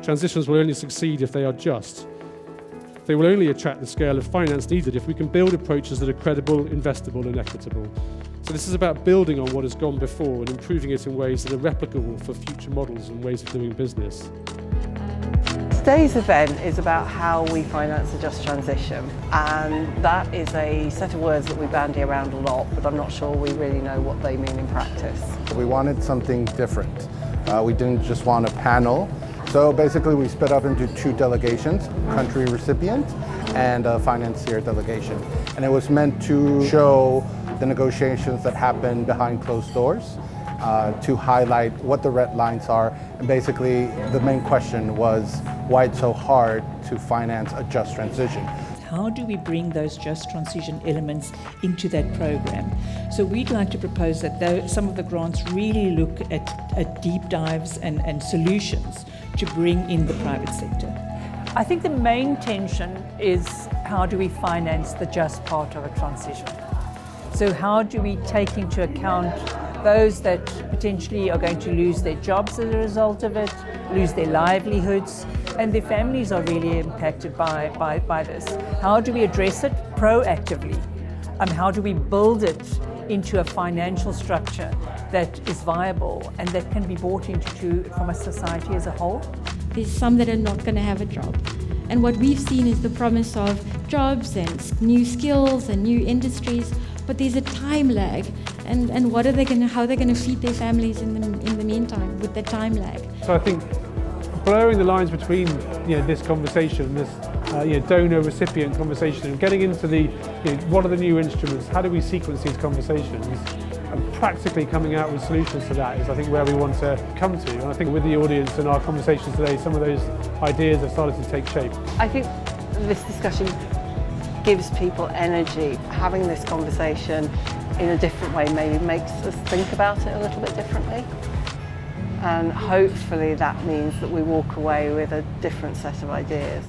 Transitions will only succeed if they are just. They will only attract the scale of finance needed if we can build approaches that are credible, investable and equitable. So this is about building on what has gone before and improving it in ways that are replicable for future models and ways of doing business. Today's event is about how we finance a just transition, and that is a set of words that we bandy around a lot, but I'm not sure we really know what they mean in practice. We wanted something different. We didn't just want a panel. So basically we split up into two delegations, country recipient and a financier delegation. And it was meant to show the negotiations that happen behind closed doors, to highlight what the red lines are. And basically the main question was why it's so hard to finance a just transition. How do we bring those just transition elements into that program? So we'd like to propose that some of the grants really look at deep dives and solutions to bring in the private sector. I think the main tension is how do we finance the just part of a transition? So how do we take into account those that potentially are going to lose their jobs as a result of it, lose their livelihoods, and their families are really impacted by this. How do we address it proactively? How do we build it into a financial structure that is viable and that can be bought into from a society as a whole? There's some that are not going to have a job. And what we've seen is the promise of jobs and new skills and new industries, but there's a time lag. And how are they going to feed their families in the meantime with the time lag? So I think blurring the lines between this conversation, this donor-recipient conversation, and getting into the what are the new instruments, how do we sequence these conversations, and practically coming out with solutions to that is I think where we want to come to. And I think with the audience and our conversations today, some of those ideas have started to take shape. I think this discussion gives people energy. Having this conversation in a different way maybe makes us think about it a little bit differently. And hopefully that means that we walk away with a different set of ideas.